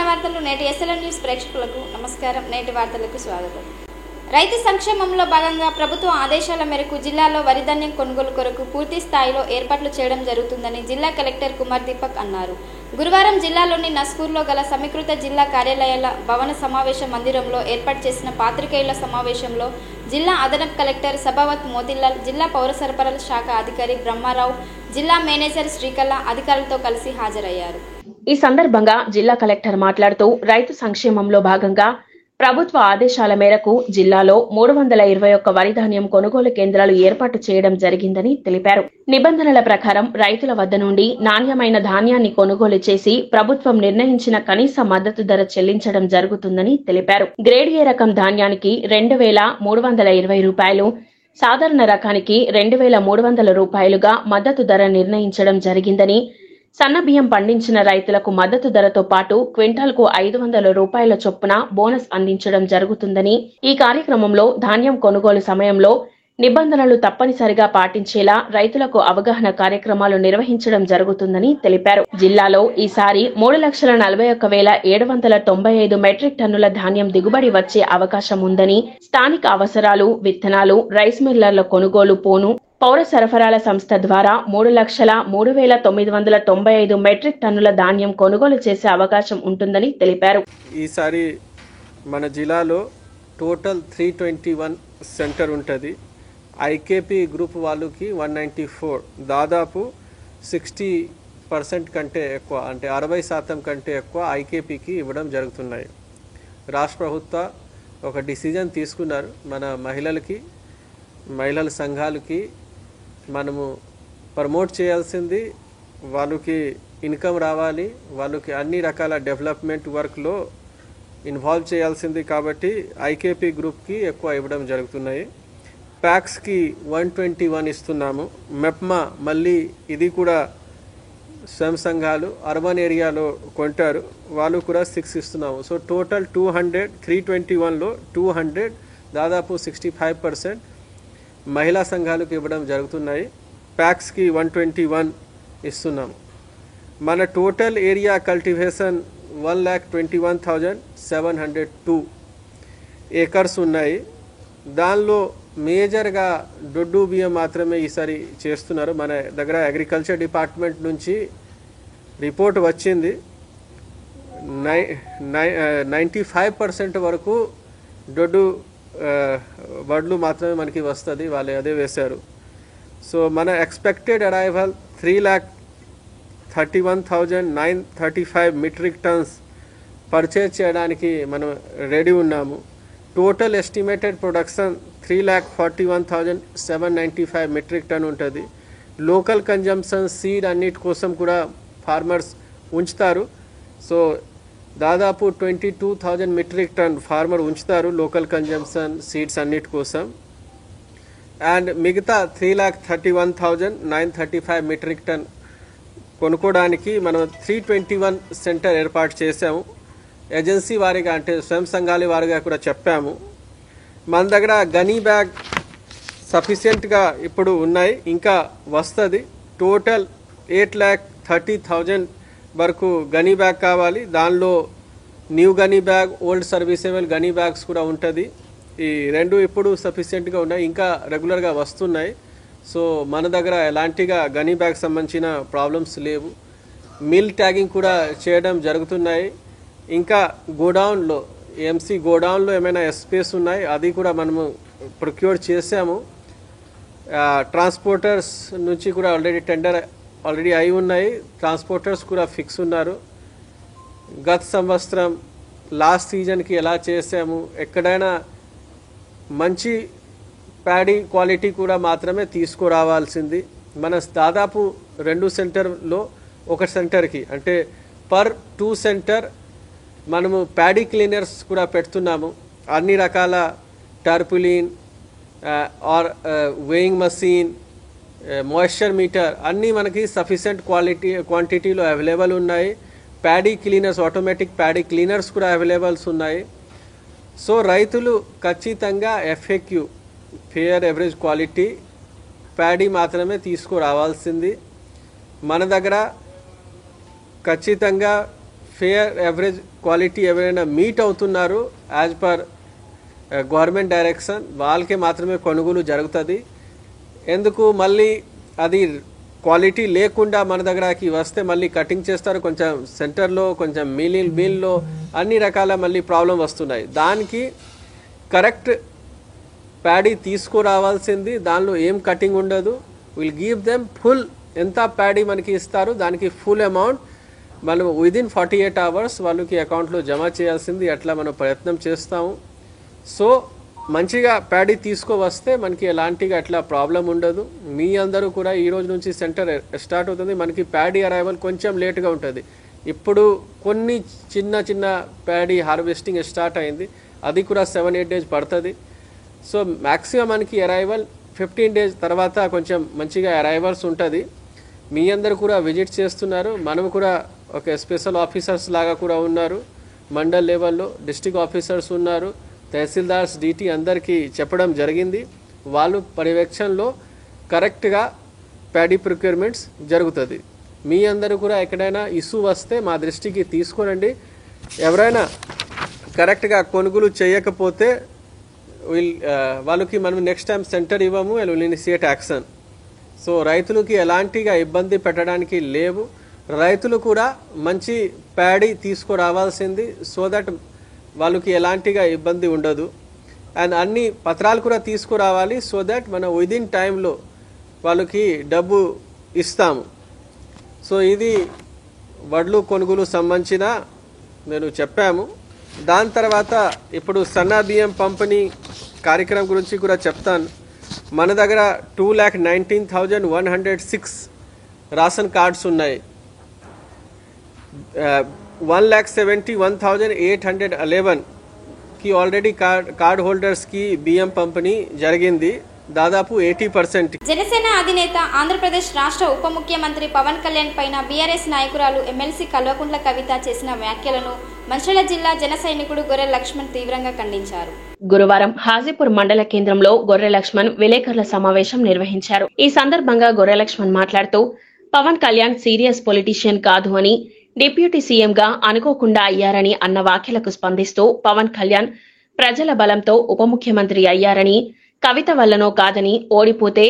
వార్తలు నేటి SLN news ప్రేక్షకులకు నమస్కారం. నేటి వార్తలకు స్వాగతం. రైతు సంక్షేమంలో భాగంగా ప్రభుత్వ ఆదేశాల మేరకు జిల్లాలో వరి ధాన్యం కొనుగోలు కొరకు పూర్తి స్థాయిలో ఏర్పాట్లు చేయడం జరుగుతుందని జిల్లా కలెక్టర్ కుమార్ దీపక్ అన్నారు. గురువారం జిల్లాలోని నస్కూర్లో గల సమీకృత జిల్లా కార్యాలయాల భవన సమావేశ మందిరంలో ఏర్పాటు చేసిన పాత్రికేయుల సమావేశంలో జిల్లా అదనపు కలెక్టర్ సభావత్ మోతిలాల్, జిల్లా పౌర సరఫరాల శాఖ అధికారి బ్రహ్మారావు, జిల్లా మేనేజర్ శ్రీకళ అధికారులతో కలిసి హాజరయ్యారు. ఈ సందర్భంగా జిల్లా కలెక్టర్ మాట్లాడుతూ రైతు సంక్షేమంలో భాగంగా ప్రభుత్వ ఆదేశాల మేరకు జిల్లాలో 321 వరి ధాన్యం కొనుగోలు కేంద్రాలు ఏర్పాటు చేయడం జరిగిందని తెలిపారు. నిబంధనల ప్రకారం రైతుల వద్ద నుండి నాణ్యమైన ధాన్యాన్ని కొనుగోలు చేసి ప్రభుత్వం నిర్ణయించిన కనీస మద్దతు ధర చెల్లించడం జరుగుతుందని తెలిపారు. గ్రేడ్ ఏ రకం ధాన్యానికి 2,320 రూపాయలు, సాధారణ రకానికి 2,300 రూపాయలుగా మద్దతు ధర నిర్ణయించడం జరిగిందని, సన్న బియ్యం పండించిన రైతులకు మద్దతు ధరతో పాటు క్వింటాల్కు 500 రూపాయల చొప్పున బోనస్ అందించడం జరుగుతుందని, ఈ కార్యక్రమంలో ధాన్యం కొనుగోలు సమయంలో నిబంధనలు తప్పనిసరిగా పాటించేలా రైతులకు అవగాహన కార్యక్రమాలు నిర్వహించడం జరుగుతుందని తెలిపారు. జిల్లాలో ఈసారి 3,41,795 మెట్రిక్ టన్నుల ధాన్యం దిగుబడి వచ్చే అవకాశం ఉందని, స్థానిక అవసరాలు, విత్తనాలు, రైస్ మిల్లర్ల కొనుగోలు పోను, పౌర సరఫరాల సంస్థ ద్వారా 3,03,995 మెట్రిక్ టన్నుల ధాన్యం కొనుగోలు చేసే అవకాశం ఉంటుందని తెలిపారు. ఈసారి మన జిల్లాలో టోటల్ 321 సెంటర్ ఉంటుంది. ఐకేపీ గ్రూప్ వాళ్ళకి 194, దాదాపు 60% కంటే ఎక్కువ, అంటే 60% కంటే ఎక్కువ ఐకేపీకి ఇవ్వడం జరుగుతున్నాయి. రాష్ట్ర ప్రభుత్వ ఒక డిసిజన్ తీసుకున్నారు. మన మహిళల సంఘాలకి మనము ప్రమోట్ చేయాల్సింది, వాళ్ళకి ఇన్కమ్ రావాలి, వాళ్ళకి అన్ని రకాల డెవలప్మెంట్ వర్క్లో ఇన్వాల్వ్ చేయాల్సింది. కాబట్టి ఐకేపీ గ్రూప్కి ఎక్కువ ఇవ్వడం జరుగుతున్నాయి. ప్యాక్స్కి 121 ఇస్తున్నాము. మెప్మా మళ్ళీ ఇది కూడా స్వయం సంఘాలు అర్బన్ ఏరియాలో కొంటారు, వాళ్ళు కూడా 6 ఇస్తున్నాము. సో టోటల్ 200, 321లో 200, దాదాపు 65% మహిళా సంఘాలకు ఇవ్వడం జరుగుతున్నాయి. ప్యాక్స్కి 121 ఇస్తున్నాము. మన టోటల్ ఏరియా కల్టివేషన్ 1,21,702 ఏకర్స్ ఉన్నాయి. దానిలో మేజర్గా దొడ్డు బియ్యం మాత్రమే ఈసారి చేస్తున్నారు. మన దగ్గర అగ్రికల్చర్ డిపార్ట్మెంట్ నుంచి రిపోర్ట్ వచ్చింది. 95% వరకు దొడ్డు వడ్లు మాత్రమే మనకి వస్తుంది, వాళ్ళు అదే వేశారు. సో మన expected arrival 3,31,935 metric tons purchase చేయడానికి మనం రెడీ ఉన్నాము. Total estimated production 3,41,795 metric ton ఉంటుంది. లోకల్ కన్జంప్షన్ సీడ్ అన్నిటి కోసం కూడా ఫార్మర్స్ ఉంచుతారు. సో దాదాపు 22,000 మెట్రిక్ టన్ ఫార్మర్ ఉంచుతారు లోకల్ కన్జంప్షన్ సీడ్స్ అన్నిటి కోసం. అండ్ మిగతా 3,31,935 మెట్రిక్ టన్ కొనుక్కోవడానికి మనం 321 సెంటర్ ఏర్పాటు చేసాము. ఏజెన్సీ వారిగా, అంటే స్వయం సంఘాల వారిగా కూడా చెప్పాము. మన దగ్గర గనీ బ్యాగ్ సఫిషియెంట్గా ఇప్పుడు ఉన్నాయి, ఇంకా వస్తుంది. టోటల్ 8,30,000 వరకు గనీ బ్యాగ్ కావాలి. దానిలో న్యూ గనీ బ్యాగ్, ఓల్డ్ సర్వీసెబుల్ గనీ బ్యాగ్స్ కూడా ఉంటుంది. ఈ రెండు ఇప్పుడు సఫిషియెంట్గా ఉన్నాయి, ఇంకా రెగ్యులర్గా వస్తున్నాయి. సో మన దగ్గర ఎలాంటిగా గనీ బ్యాగ్ సంబంధించిన ప్రాబ్లమ్స్ లేవు. మిల్ ట్యాగింగ్ కూడా చేయడం జరుగుతున్నాయి. ఇంకా గోడౌన్లో, ఎంసీ గోడౌన్లో ఏమైనా స్పేస్ ఉన్నాయి, అది కూడా మనము ప్రొక్యూర్ చేసాము. ట్రాన్స్పోర్టర్స్ నుంచి కూడా టెండర్ ఆల్రెడీ అయి ఉన్నాయి. ట్రాన్స్పోర్టర్స్ కూడా ఫిక్స్ ఉన్నారు. గత సంవత్సరం లాస్ట్ సీజన్కి ఎలా చేసాము, ఎక్కడైనా మంచి ప్యాడీ క్వాలిటీ కూడా మాత్రమే తీసుకురావాల్సింది. మన దాదాపు 2 సెంటర్లో ఒక సెంటర్కి, అంటే పర్ 2 సెంటర్ మనము ప్యాడీ క్లీనర్స్ కూడా పెడుతున్నాము. అన్ని రకాల tarpaulin or weighing machine, moisture meter అన్నీ మనకి సఫిషియెంట్ క్వాంటిటీలో అవైలబుల్ ఉన్నాయి. Paddy cleaners, automatic paddy cleaners కూడా అవైలబుల్స్ ఉన్నాయి. సో రైతులు ఖచ్చితంగా FAQ, fair average quality paddy మాత్రమే తీసుకురావాల్సింది. మన దగ్గర ఖచ్చితంగా ఫేర్ యావరేజ్ క్వాలిటీ ఎవరైనా మీట్ అవుతున్నారు యాజ్ పర్ గవర్నమెంట్ డైరెక్షన్ వాళ్ళకే మాత్రమే కొనుగోలు జరుగుతుంది. ఎందుకు మళ్ళీ అది క్వాలిటీ లేకుండా మన దగ్గరకి వస్తే మళ్ళీ కటింగ్ చేస్తారు, కొంచెం సెంటర్లో కొంచెం మీల్లో అన్ని రకాల మళ్ళీ ప్రాబ్లం వస్తున్నాయి. దానికి కరెక్ట్ ప్యాడీ తీసుకురావాల్సింది, దానిలో ఏం కటింగ్ ఉండదు. విల్ గివ్ దెమ్ ఫుల్, ఎంత ప్యాడీ మనకి ఇస్తారు దానికి ఫుల్ అమౌంట్ మనం విదిన్ 48 hours వాళ్ళకి అకౌంట్లో జమ చేయాల్సింది. అట్లా మనం ప్రయత్నం చేస్తాము. సో మంచిగా ప్యాడీ తీసుకువస్తే మనకి ఎలాంటిగా అట్లా ప్రాబ్లం ఉండదు. మీ అందరూ కూడా ఈ రోజు నుంచి సెంటర్ స్టార్ట్ అవుతుంది. మనకి ప్యాడీ అరైవల్ కొంచెం లేట్గా ఉంటుంది. ఇప్పుడు కొన్ని చిన్న ప్యాడీ హార్వెస్టింగ్ స్టార్ట్ అయింది, అది కూడా 7-8 days పడుతుంది. సో మ్యాక్సిమం మనకి అరైవల్ 15 days తర్వాత కొంచెం మంచిగా అరైవల్స్ ఉంటుంది. మీ అందరూ కూడా విజిట్ చేస్తున్నారు. మనం కూడా ఒక స్పెషల్ ఆఫీసర్స్ లాగా కూడా ఉన్నారు, మండల్ లెవెల్లో డిస్ట్రిక్ట్ ఆఫీసర్స్ ఉన్నారు, తహసీల్దార్స్, డిటి అందరికీ చెప్పడం జరిగింది. వాళ్ళు పర్యవేక్షణలో కరెక్ట్గా ప్యాడీ ప్రొక్యూర్మెంట్స్ జరుగుతుంది. మీ అందరూ కూడా ఎక్కడైనా ఇష్యూ వస్తే మా దృష్టికి తీసుకురండి. ఎవరైనా కరెక్ట్గా కొనుగోలు చేయకపోతే వాళ్ళకి మనం నెక్స్ట్ టైం సెంటర్ ఇవ్వము, విల్ ఇనిషియేట్ యాక్షన్. సో రైతులకి ఎలాంటిగా ఇబ్బంది పెట్టడానికి లేవు. రైతులు కూడా మంచి ప్యాడీ తీసుకురావాల్సింది, సో దట్ వాళ్ళకి ఎలాంటిగా ఇబ్బంది ఉండదు. అండ్ అన్ని పత్రాలు కూడా తీసుకురావాలి, సో దట్ మనం విదిన్ టైంలో వాళ్ళకి డబ్బు ఇస్తాము. సో ఇది వడ్లు కొనుగోలు సంబంధించిన నేను చెప్పాము. దాని తర్వాత ఇప్పుడు సన్నా బియ్యం పంపిణీ కార్యక్రమం గురించి కూడా చెప్తాను. మన దగ్గర 2,19,106 రేషన్ కార్డ్స్ ఉన్నాయి. 1,71,811కి ఆల్రెడీ కార్డ్ హోల్డర్స్కి బియ్యం పంపిణీ జరిగింది, దాదాపు 80%. జనసేన అధినేత ఆంధ్రప్రదేశ్ రాష్ట్ర ఉప ముఖ్యమంత్రి పవన్ కళ్యాణ్ పైన బీఆర్ఎస్ నాయకురాలు ఎమ్మెల్సీ కల్వకుంట్ల కవిత చేసిన వ్యాఖ్యలను మంచిర్యాల జిల్లా జన సైనికుడు గొర్రె లక్ష్మణ్ తీవ్రంగా ఖండించారు. గురువారం హాజీపూర్ మండల కేంద్రంలో గొర్రె లక్ష్మణ్ విలేకరుల సమావేశం నిర్వహించారు. ఈ సందర్భంగా గొర్రె లక్ష్మణ్ మాట్లాడుతూ పవన్ కళ్యాణ్ సీరియస్ పొలిటీషియన్ కాదు అని, డిప్యూటీ సీఎంగా అనుకోకుండా అయ్యారని అన్న వ్యాఖ్యలకు స్పందిస్తూ పవన్ కళ్యాణ్ ప్రజల బలంతో ఉప ముఖ్యమంత్రి అయ్యారని, కవిత వల్లనో కాదని, ఓడిపోతే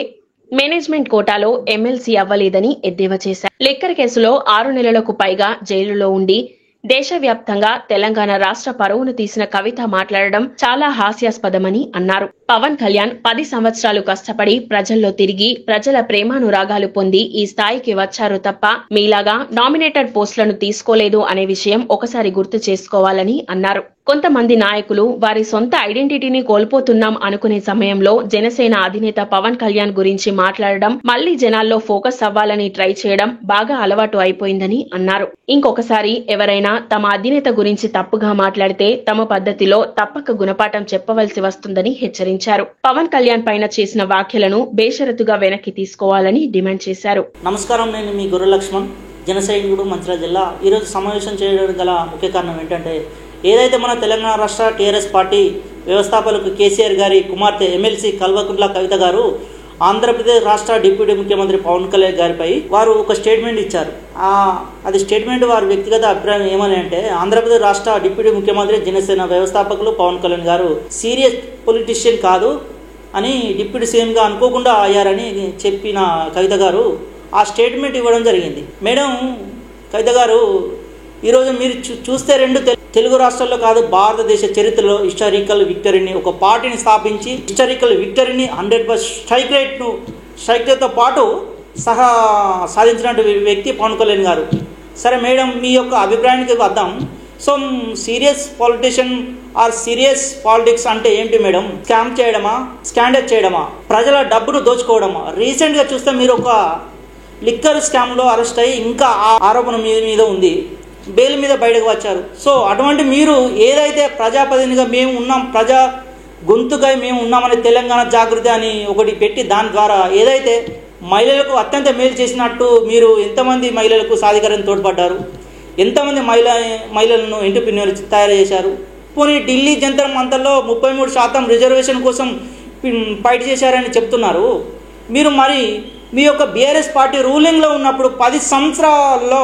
మేనేజ్మెంట్ కోటాలో ఎమ్మెల్సీ అవ్వలేదని ఎద్దేవా చేశారు. లిక్కర్ కేసులో 6 నెలలకు పైగా జైలులో ఉండి దేశవ్యాప్తంగా తెలంగాణ రాష్ట్ర పరువును తీసిన కవిత మాట్లాడడం చాలా హాస్యాస్పదమని అన్నారు. పవన్ కళ్యాణ్ 10 సంవత్సరాలు కష్టపడి ప్రజల్లో తిరిగి ప్రజల ప్రేమానురాగాలు పొంది ఈ స్థాయికి వచ్చారు తప్ప మీలాగా నామినేటెడ్ పోస్టులను తీసుకోలేదు అనే విషయం ఒకసారి గుర్తు చేసుకోవాలని అన్నారు. కొంతమంది నాయకులు వారి సొంత ఐడెంటిటీని కోల్పోతున్నాం అనుకునే సమయంలో జనసేన అధినేత పవన్ కళ్యాణ్ గురించి మాట్లాడడం, మళ్లీ జనాల్లో ఫోకస్ అవ్వాలని ట్రై చేయడం బాగా అలవాటు అయిపోయిందని అన్నారు. ఇంకొకసారి ఎవరైనా తమ అధినేత గురించి తప్పుగా మాట్లాడితే తమ పద్ధతిలో తప్పక గుణపాఠం చెప్పవలసి వస్తుందని హెచ్చరించారు. పవన్ కళ్యాణ్ పైన చేసిన వ్యాఖ్యలను బేషరతుగా వెనక్కి తీసుకోవాలని డిమాండ్ చేశారు. నమస్కారం, నేను మీ గొర్రె లక్ష్మణ్, జన సైనికుడు, మంచిర్యాల జిల్లా. ఈరోజు సమావేశం చేయడానికి గల ముఖ్య కారణం ఏంటంటే, ఏదైతే మన తెలంగాణ రాష్ట్ర టీఆర్ఎస్ పార్టీ వ్యవస్థాపకులు కేసీఆర్ గారి కుమార్తె ఎమ్మెల్సీ కల్వకుంట్ల కవిత గారు ఆంధ్రప్రదేశ్ రాష్ట్ర డిప్యూటీ ముఖ్యమంత్రి పవన్ కళ్యాణ్ గారిపై వారు ఒక స్టేట్మెంట్ ఇచ్చారు. అది స్టేట్మెంట్ వారి వ్యక్తిగత అభిప్రాయం ఏమని అంటే, ఆంధ్రప్రదేశ్ రాష్ట్ర డిప్యూటీ ముఖ్యమంత్రి జనసేన వ్యవస్థాపకులు పవన్ కళ్యాణ్ గారు సీరియస్ పొలిటీషియన్ కాదు అని, డిప్యూటీ సీఎంగా అనుకోకుండా అయ్యారని చెప్పిన కవిత గారు ఆ స్టేట్మెంట్ ఇవ్వడం జరిగింది. మేడం కవిత గారు, ఈరోజు మీరు చూస్తే 2 తెలుగు రాష్ట్రాల్లో కాదు, భారతదేశ చరిత్రలో హిస్టారికల్ విక్టరీని, ఒక పార్టీని స్థాపించి హిస్టారికల్ విక్టరీని 100% స్ట్రైక్ రేట్తో పాటు సాధించిన వ్యక్తి పవన్ కళ్యాణ్ గారు. సరే మేడం, మీ యొక్క అభిప్రాయానికి వద్దాం. So serious politician are serious politics అంటే ఏంటి మేడం? స్కామ్ చేయడమా, స్కాండల్ చేయడమా, ప్రజల డబ్బును దోచుకోవడమా? రీసెంట్గా చూస్తే మీరు ఒక లిక్కర్ స్కామ్లో అరెస్ట్ అయ్యి ఇంకా ఆరోపణ మీద ఉంది, బెయిల్ మీద బయటకు వచ్చారు. సో అటువంటి మీరు ఏదైతే ప్రజాప్రతినిధిగా మేము ఉన్నాం, ప్రజా గొంతుగా మేము ఉన్నామని తెలంగాణ జాగృతి అని ఒకటి పెట్టి దాని ద్వారా ఏదైతే మహిళలకు అత్యంత మేలు చేసినట్టు మీరు ఎంతమంది మహిళలకు సాధికారం తోడ్పడ్డారు, ఎంతమంది మహిళలను ఎంటర్‌ప్రెన్యూర్ తయారు చేశారు. పోనీ ఢిల్లీ జంతర్ మంతర్లో 33% రిజర్వేషన్ కోసం ఫైట్ చేశారని చెప్తున్నారు మీరు. మరి మీ యొక్క బీఆర్ఎస్ పార్టీ రూలింగ్లో ఉన్నప్పుడు 10 సంవత్సరాల్లో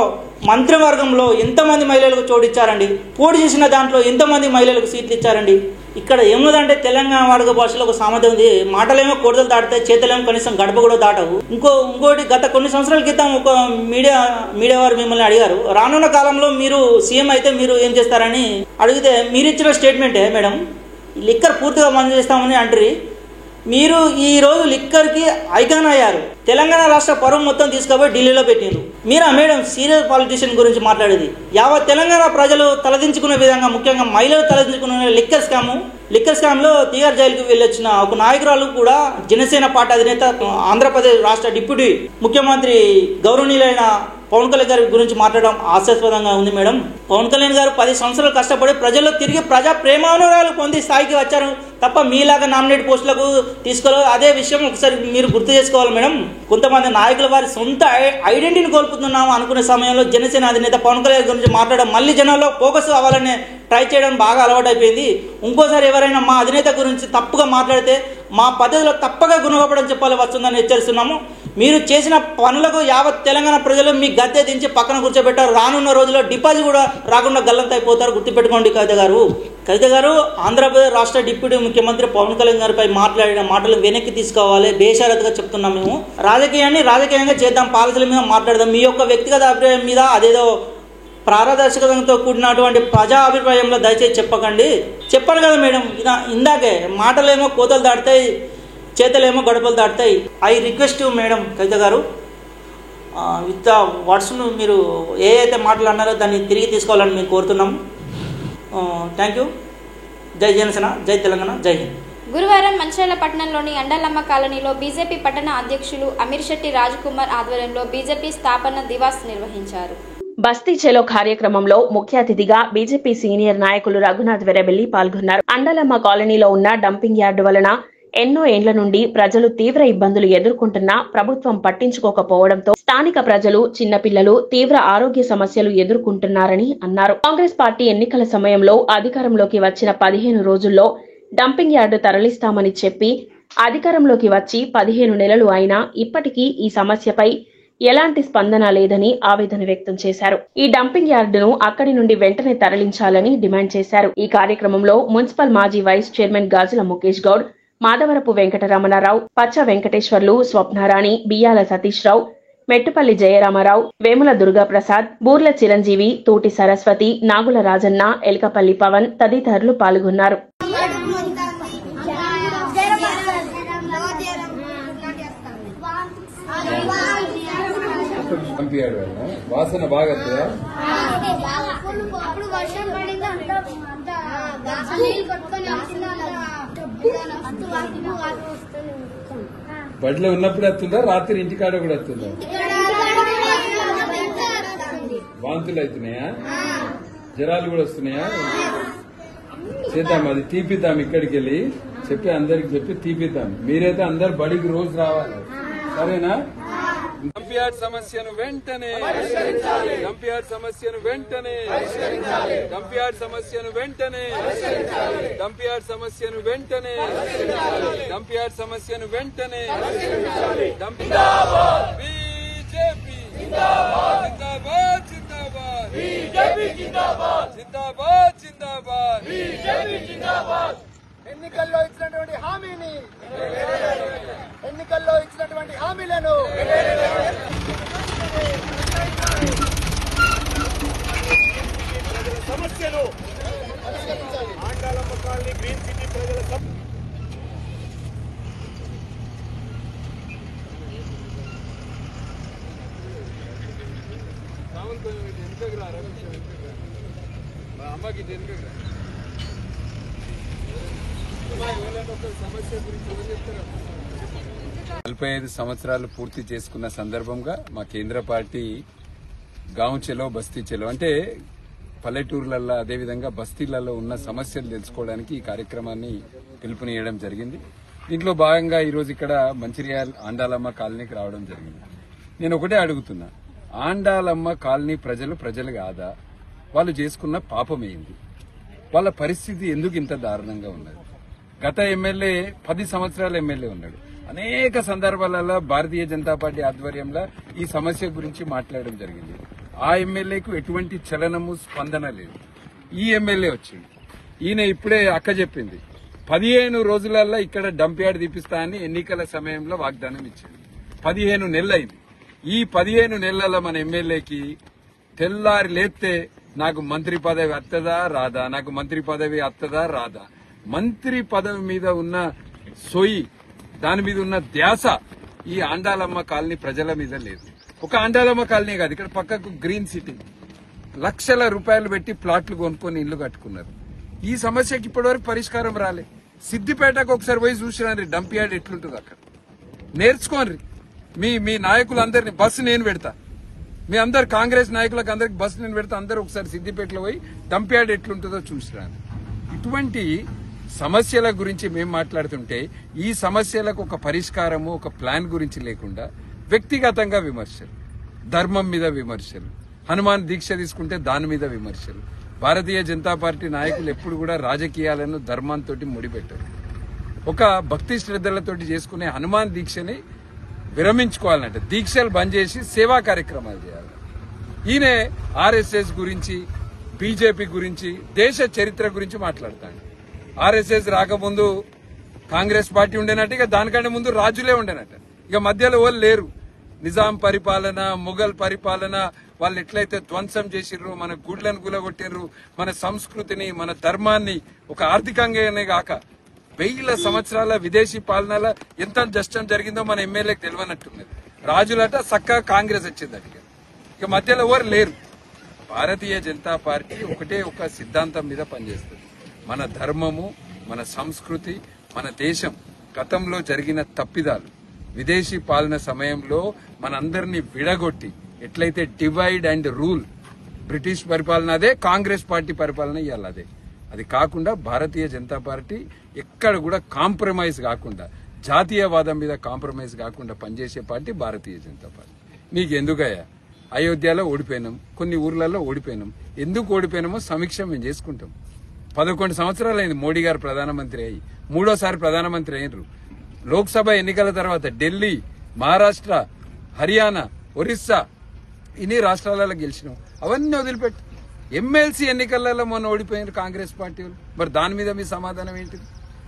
మంత్రివర్గంలో ఎంతమంది మహిళలకు చోటు ఇచ్చారండి? పోటీ చేసిన దాంట్లో ఎంతమంది మహిళలకు సీట్లు ఇచ్చారండి? ఇక్కడ ఏముందంటే తెలంగాణ వాడుక భాషలో ఒక సామెత ఉంది, మాటలేమో కోడలు దాటుతాయి, చేతలేమో కనీసం గడప కూడా దాటవు. ఇంకోటి గత కొన్ని సంవత్సరాల క్రితం ఒక మీడియా వారు మిమ్మల్ని అడిగారు, రానున్న కాలంలో మీరు సీఎం అయితే మీరు ఏం చేస్తారని అడిగితే మీరు ఇచ్చిన స్టేట్మెంటే మేడం, లిక్కర్ పూర్తిగా బంద్ చేస్తామని అంటారు. మీరు ఈరోజు లిక్కర్కి ఐకాన్ అయ్యారు. తెలంగాణ రాష్ట్ర పరువు మొత్తం తీసుకుపోయి ఢిల్లీలో పెట్టిండ్రు. మీరా మేడం సీరియస్ పాలిటిషియన్ గురించి మాట్లాడేది? యావత్ తెలంగాణ ప్రజలు తలదించుకునే విధంగా, ముఖ్యంగా మహిళలు తలదించుకునే లిక్కర్ స్కామ్లో తీహార్ జైలుకు వెళ్ళొచ్చిన ఒక నాయకురాలు కూడా జనసేన పార్టీ అధినేత, ఆంధ్రప్రదేశ్ రాష్ట్ర డిప్యూటీ ముఖ్యమంత్రి గౌరవనీయులైన పవన్ కళ్యాణ్ గారి గురించి మాట్లాడడం హాస్యాస్పదంగా ఉంది మేడం. పవన్ కళ్యాణ్ గారు 10 సంవత్సరాలు కష్టపడి ప్రజల్లో తిరిగి ప్రజా ప్రేమానురాలు పొంది స్థాయికి వచ్చారు తప్ప మీలాగా నామినేట్ పోస్టులకు తీసుకోలేదు. అదే విషయం ఒకసారి మీరు గుర్తు చేసుకోవాలి మేడం. కొంతమంది నాయకుల వారి సొంత ఐడెంటిటీని కోల్పోతున్నాము అనుకునే సమయంలో జనసేన అధినేత పవన్ కళ్యాణ్ గురించి మాట్లాడడం, మళ్ళీ జనాల్లో ఫోకస్ అవ్వాలనే ట్రై చేయడం బాగా అలవాటైపోయింది. ఇంకోసారి ఎవరైనా మా అధినేత గురించి తప్పుగా మాట్లాడితే మా పద్ధతిలో తప్పగా గుణపడడం చెప్పాలి వస్తుందని హెచ్చరిస్తున్నాము. మీరు చేసిన పనులకు యావత్ తెలంగాణ ప్రజలు మీ గద్దె దించి పక్కన కూర్చోబెట్టారు. రానున్న రోజుల్లో డిపాజిట్ కూడా రాకుండా గల్లంత అయిపోతారు. గుర్తుపెట్టుకోండి కవిత గారు. ఆంధ్రప్రదేశ్ రాష్ట్ర డిప్యూటీ ముఖ్యమంత్రి పవన్ కళ్యాణ్ గారిపై మాట్లాడిన మాటలు వెనక్కి తీసుకోవాలి. బేషరతుగా చెప్తున్నాం. మేము రాజకీయంగా చేద్దాం, పాలసీల మీద మాట్లాడదాం. మీ యొక్క వ్యక్తిగత అభిప్రాయం మీద అదేదో పారదర్శకతతో కూడినటువంటి ప్రజా అభిప్రాయంలో దయచేసి చెప్పకండి. చెప్పాను కదా మేడం, ఇందాకే మాటలేమో కోతలు దాటుతాయి, చేతలేమో గడపలు దాటుతాయి. ఐ రిక్వెస్ట్ మేడం కవిత గారు, విత్ వర్డ్స్ను మీరు ఏ అయితే మాటలు అన్నారో దాన్ని తిరిగి తీసుకోవాలని మేము కోరుతున్నాము. Thank you. జై జనసేన, జై తెలంగాణ, జై హింద్. గురువారం మంచిర్యాల పట్టణంలోని అండాలమ్మ కాలనీలో బీజేపీ పట్టణ అధ్యక్షులు అమీర్ శెట్టి రాజ్కుమార్ ఆధ్వర్యంలో బీజేపీ స్థాపన దివాస్ నిర్వహించారు. బస్తీ చలో కార్యక్రమంలో ముఖ్య అతిథిగా బీజేపీ సీనియర్ నాయకులు రఘునాథ్ వెరబెల్లి పాల్గొన్నారు. అండాలమ్మ కాలనీలో ఉన్న డంపింగ్ యార్డు వలన ఎన్నో ఏండ్ల నుండి ప్రజలు తీవ్ర ఇబ్బందులు ఎదుర్కొంటున్నా ప్రభుత్వం పట్టించుకోకపోవడంతో స్థానిక ప్రజలు, చిన్నపిల్లలు తీవ్ర ఆరోగ్య సమస్యలు ఎదుర్కొంటున్నారని అన్నారు. కాంగ్రెస్ పార్టీ ఎన్నికల సమయంలో అధికారంలోకి వచ్చిన 15 రోజుల్లో డంపింగ్ యార్డు తరలిస్తామని చెప్పి అధికారంలోకి వచ్చి 15 నెలలు అయినా ఇప్పటికీ ఈ సమస్యపై ఎలాంటి స్పందన లేదని ఆవేదన వ్యక్తం చేశారు. ఈ డంపింగ్ యార్డును అక్కడి నుండి వెంటనే తరలించాలని డిమాండ్ చేశారు. ఈ కార్యక్రమంలో మున్సిపల్ మాజీ వైస్ చైర్మన్ గాజుల ముఖేష్ గౌడ్, మాధవరపు వెంకటరమణారావు, పచ్చ వెంకటేశ్వర్లు, స్వప్నారాణి, బియ్యాల సతీష్ రావు, మెట్టుపల్లి జయరామారావు, వేముల దుర్గాప్రసాద్, బూర్ల చిరంజీవి, తూటి సరస్వతి, నాగుల రాజన్న, ఎల్కపల్లి పవన్ తదితరులు పాల్గొన్నారు. వాసన బాగా బడిలో ఉన్నప్పుడు వస్తుందా, రాత్రి ఇంటికాడ కూడా వస్తుందా? వాంతులు అవుతున్నాయా, జ్వరాలు కూడా వస్తున్నాయా? చేద్దాం, అది తీపిద్దాం. ఇక్కడికి వెళ్ళి చెప్పి అందరికి చెప్పి తీపిద్దాం. మీరైతే అందరు బడికి రోజు రావాలి, సరేనా? డంపియార్డ్ సమస్యను వెంటనే, డంపియార్డ్ సమస్యను వెంటనే, డంపియార్డ్ సమస్యను వెంటనే, డంపియార్డ్ సమస్యను వెంటనే, డంపియార్డ్ సమస్యను వెంటనే. బీజేపీ జిందాబాద్, జిందాబాద్, జిందాబాద్, జిందాబాద్, జిందాబాద్, బీజేపీ జిందాబాద్. ఎన్నికల్లో ఇచ్చినటువంటి హామీలను సమస్యలు ఆండాలమ్మ కాలనీ గ్రీన్ సిటీ ప్రజల అమ్మకి 45 సంవత్సరాలు పూర్తి చేసుకున్న సందర్భంగా మా కేంద్ర పార్టీ గాంవ్ చెలో బస్తీ చెలో అంటే పల్లెటూర్లలో అదేవిధంగా బస్తీలలో ఉన్న సమస్యలు తెలుసుకోవడానికి ఈ కార్యక్రమాన్ని పిలుపునియడం జరిగింది. దీంట్లో భాగంగా ఈరోజు ఇక్కడ మంచిర్యాల ఆండాలమ్మ కాలనీకి రావడం జరిగింది. నేను ఒకటే అడుగుతున్నా, ఆండాలమ్మ కాలనీ ప్రజలు కాదా? వాళ్ళు చేసుకున్న పాపం ఏంది? వాళ్ళ పరిస్థితి ఎందుకు ఇంత దారుణంగా ఉన్నది? గత ఎమ్మెల్యే 10 సంవత్సరాల ఎమ్మెల్యే ఉన్నాడు. అనేక సందర్భాలలో భారతీయ జనతా పార్టీ ఆధ్వర్యంలో ఈ సమస్య గురించి మాట్లాడడం జరిగింది. ఆ ఎమ్మెల్యేకు ఎటువంటి చలనము స్పందన లేదు. ఈ ఎమ్మెల్యే వచ్చింది. ఈయన ఇప్పుడే అక్క చెప్పింది 15 రోజులలో ఇక్కడ డంప్ యార్డ్ తీపిస్తా అని ఎన్నికల సమయంలో వాగ్దానం ఇచ్చింది. 15 నెలలైంది. ఈ 15 నెలల మన ఎమ్మెల్యేకి తెల్లారి లేస్తే నాకు మంత్రి పదవి వత్తదా రాదా, నాకు మంత్రి పదవి వత్తదా రాదా, మంత్రి పదవి మీద ఉన్న సొయి, దాని మీద ఉన్న ధ్యాస ఈ ఆండాలమ్మ కాలనీ ప్రజల మీద లేదు. ఒక ఆండాలమ్మ కాలనీ కాదు, ఇక్కడ పక్కకు గ్రీన్ సిటీ లక్షల రూపాయలు పెట్టి ప్లాట్లు కొనుక్కొని ఇల్లు కట్టుకున్నారు. ఈ సమస్యకి ఇప్పటివరకు పరిష్కారం రాలే. సిద్దిపేటకు ఒకసారి పోయి చూసిరండి డంప్ యార్డ్ ఎట్లుంటుంది అక్కడ, నేర్చుకోండి. మీ నాయకులందరినీ బస్సు నేను పెడతా, మీ అందరు కాంగ్రెస్ నాయకులకు అందరికి బస్సు నేను పెడతా, అందరూ ఒకసారి సిద్దిపేటలో పోయి డంప్ యార్డ్ ఎట్లుంటుందో చూసిరాండి. ఇటువంటి సమస్యల గురించి మేము మాట్లాడుతుంటే ఈ సమస్యలకు ఒక పరిష్కారము, ఒక ప్లాన్ గురించి లేకుండా వ్యక్తిగతంగా విమర్శలు, ధర్మం మీద విమర్శలు, హనుమాన్ దీక్ష తీసుకుంటే దాని మీద విమర్శలు. భారతీయ జనతా పార్టీ నాయకులు ఎప్పుడు కూడా రాజకీయాలను ధర్మంతో ముడిపెట్టారు. ఒక భక్తి శ్రద్ధలతోటి చేసుకునే హనుమాన్ దీక్షని విరమించుకోవాలంటే దీక్షలు బంద్ చేసి సేవా కార్యక్రమాలు చేయాలి. ఈయన ఆర్ఎస్ఎస్ గురించి, బీజేపీ గురించి, దేశ చరిత్ర గురించి మాట్లాడతాడు. ఆర్ఎస్ఎస్ రాకముందు కాంగ్రెస్ పార్టీ ఉండేనట్టు, ఇక దానికంటే ముందు రాజులే ఉండేనట్టు, ఇక మధ్యలో వాళ్ళు లేరు. నిజాం పరిపాలన, మొఘల్ పరిపాలన, వాళ్ళు ఎట్లయితే ధ్వంసం చేసిర్రు, మన గుడ్లను గులగొట్టిర్రు, మన సంస్కృతిని, మన ధర్మాన్ని, ఒక ఆర్థికంగానే కాక 1000 సంవత్సరాల విదేశీ పాలనలో ఎంత నష్టం జరిగిందో మన ఎమ్మెల్యేకి తెలియనట్టున్నది. రాజులట చక్కగా కాంగ్రెస్ వచ్చిందట, ఇక మధ్యలో ఎవరు లేరు. భారతీయ జనతా పార్టీ ఒకటే ఒక సిద్ధాంతం మీద పనిచేస్తుంది. మన ధర్మము, మన సంస్కృతి, మన దేశం గతంలో జరిగిన తప్పిదాలు, విదేశీ పాలన సమయంలో మనందరినీ విడగొట్టి ఎట్లయితే డివైడ్ అండ్ రూల్, బ్రిటిష్ పరిపాలన అదే, కాంగ్రెస్ పార్టీ పరిపాలన ఇవాళ అదే. అది కాకుండా భారతీయ జనతా పార్టీ ఎక్కడ కూడా కాంప్రమైజ్ కాకుండా, జాతీయవాదం మీద కాంప్రమైజ్ కాకుండా పనిచేసే పార్టీ భారతీయ జనతా పార్టీ. మీకు ఎందుకయ్యా అయోధ్యలో ఓడిపోయినాం, కొన్ని ఊర్లలో ఓడిపోయినాం, ఎందుకు ఓడిపోయినామో సమీక్ష మేము చేసుకుంటాం. 11 సంవత్సరాలైంది మోడీ గారు ప్రధానమంత్రి అయ్యి, 3వ ప్రధానమంత్రి అయినరు. లోక్సభ ఎన్నికల తర్వాత ఢిల్లీ, మహారాష్ట్ర, హర్యానా, ఒరిస్సా ఇన్ని రాష్ట్రాలలో గెలిచినాం. అవన్నీ వదిలిపెట్టి ఎమ్మెల్సీ ఎన్నికలలో మొన్న ఓడిపోయినారు కాంగ్రెస్ పార్టీ వాళ్ళు. మరి దాని మీద మీ సమాధానం ఏంటిది?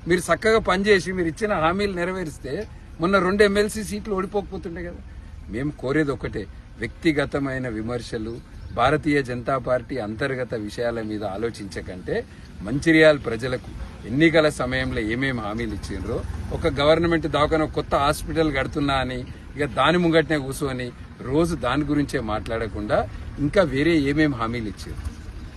మీరు చక్కగా పనిచేసి మీరు ఇచ్చిన హామీలు నెరవేరిస్తే మొన్న 2 ఎమ్మెల్సీ సీట్లు ఓడిపోకపోతుండే కదా. మేము కోరేది ఒకటే, వ్యక్తిగతమైన విమర్శలు, భారతీయ జనతా పార్టీ అంతర్గత విషయాల మీద ఆలోచించకంటే మంచిర్యాల ప్రజలకు ఎన్నికల సమయంలో ఏమేమి హామీలు ఇచ్చిండ్రో, ఒక గవర్నమెంట్ దవాఖాన కొత్త హాస్పిటల్ కడుతున్నా అని ఇక దాని ముంగట్నే కూర్చొని రోజు దాని గురించే మాట్లాడకుండా ఇంకా వేరే ఏమేమి హామీలు ఇచ్చారు,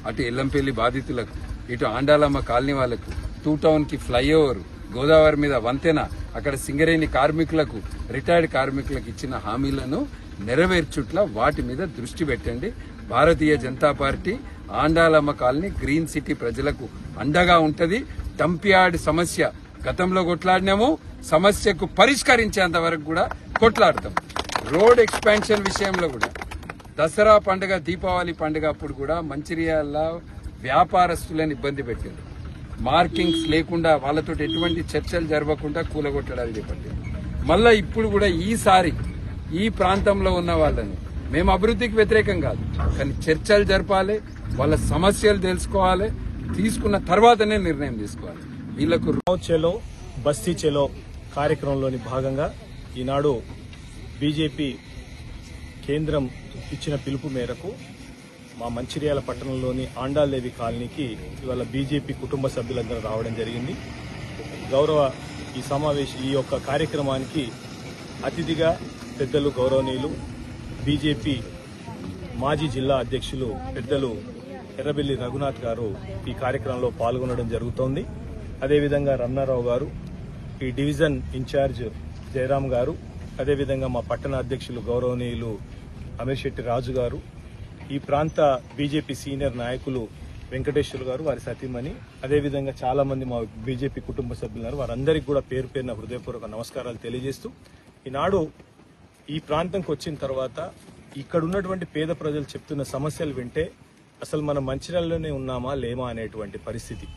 అటు ఎల్లంపల్లి బాధితులకు, ఇటు ఆండాలమ్మ కాలనీ వాళ్లకు, 2 టౌన్ కి ఫ్లైఓవర్, గోదావరి మీద వంతెన, అక్కడ సింగరేణి కార్మికులకు, రిటైర్డ్ కార్మికులకు ఇచ్చిన హామీలను నెరవేర్చుట్ల వాటి మీద దృష్టి పెట్టండి. Bharatiya Janata party Andalamma colony, green city ప్రజలకు అండగా ఉంటది. డంప్ యార్డ్ సమస్య గతంలో కొట్లాడినాము, సమస్యకు పరిష్కరించేంత వరకు కూడా కొట్లాడతాం. రోడ్ ఎక్స్పాన్షన్ విషయంలో కూడా దసరా పండుగ, దీపావళి పండుగ అప్పుడు కూడా మంచిర్యాల వ్యాపారస్తులను ఇబ్బంది పెట్టారు. మార్కింగ్స్ లేకుండా, వాళ్ళతో ఎటువంటి చర్చలు జరగకుండా కూలగొట్టడాలు చేపట్టారు. మళ్ళా ఇప్పుడు కూడా ఈసారి ఈ ప్రాంతంలో ఉన్న వాళ్ళని, మేము అభివృద్ధికి వ్యతిరేకం కాదు, కానీ చర్చలు జరపాలి, వాళ్ళ సమస్యలు తెలుసుకోవాలి, తీసుకున్న తర్వాతనే నిర్ణయం తీసుకోవాలి. వీళ్లకు చలో బస్తీ చలో కార్యక్రమంలోని భాగంగా ఈనాడు బీజేపీ కేంద్రం ఇచ్చిన పిలుపు మేరకు మా మంచిర్యాల పట్టణంలోని ఆండాల్దేవి కాలనీకి ఇవాళ బీజేపీ కుటుంబ సభ్యులందరూ రావడం జరిగింది. ఈ యొక్క కార్యక్రమానికి అతిథిగా పెద్దలు గౌరవనీయులు బీజేపీ మాజీ జిల్లా అధ్యక్షులు పెద్దలు ఎర్రబెల్లి రఘునాథ్ గారు ఈ కార్యక్రమంలో పాల్గొనడం జరుగుతోంది. అదేవిధంగా రమణారావు గారు, ఈ డివిజన్ ఇన్ఛార్జ్ జయరాం గారు, అదేవిధంగా మా పట్టణ అధ్యక్షులు గౌరవనీయులు అమీర్ శెట్టి రాజు గారు, ఈ ప్రాంత బీజేపీ సీనియర్ నాయకులు వెంకటేశ్వర్ గారు, వారి సతీమణి, అదేవిధంగా చాలా మంది మా బీజేపీ కుటుంబ సభ్యులున్నారు. వారందరికీ కూడా పేరు పేరున హృదయపూర్వక నమస్కారాలు తెలియజేస్తూ, ఈనాడు ఈ ప్రాంతంకి వచ్చిన తర్వాత ఇక్కడ ఉన్నటువంటి పేద ప్రజలు చెప్తున్న సమస్యలు వింటే అసలు మనం మంచిర్యాలలోనే ఉన్నామా లేమా అనేటువంటి పరిస్థితి.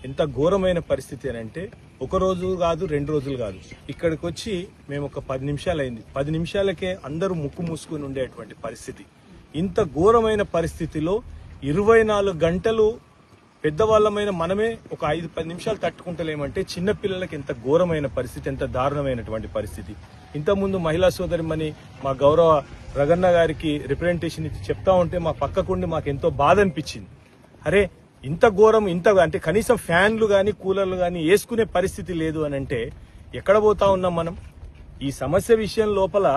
ఎంత ఘోరమైన పరిస్థితి అని అంటే, 1 రోజు కాదు 2 రోజులు కాదు, ఇక్కడికి వచ్చి మేము ఒక 10 నిమిషాలు అయింది, 10 నిమిషాలకే అందరూ ముక్కు మూసుకుని ఉండేటువంటి పరిస్థితి. ఇంత ఘోరమైన పరిస్థితిలో 24 గంటలు పెద్దవాళ్ళమైన మనమే ఒక 5-10 నిమిషాలు తట్టుకుంటలేమంటే చిన్నపిల్లలకి ఎంత ఘోరమైన పరిస్థితి, ఎంత దారుణమైనటువంటి పరిస్థితి. ఇంతకుముందు మహిళా సోదరిమణి మా గౌరవ రగన్న గారికి రిప్రజెంటేషన్ ఇచ్చి చెప్తా ఉంటే మా పక్కకుండి మాకు ఎంతో బాధ అనిపించింది. అరే ఇంత ఘోరం, ఇంత అంటే కనీసం ఫ్యాన్లు గాని కూలర్లు గాని వేసుకునే పరిస్థితి లేదు అని అంటే ఎక్కడ పోతా ఉన్నాం మనం? ఈ సమస్య విషయం లోపల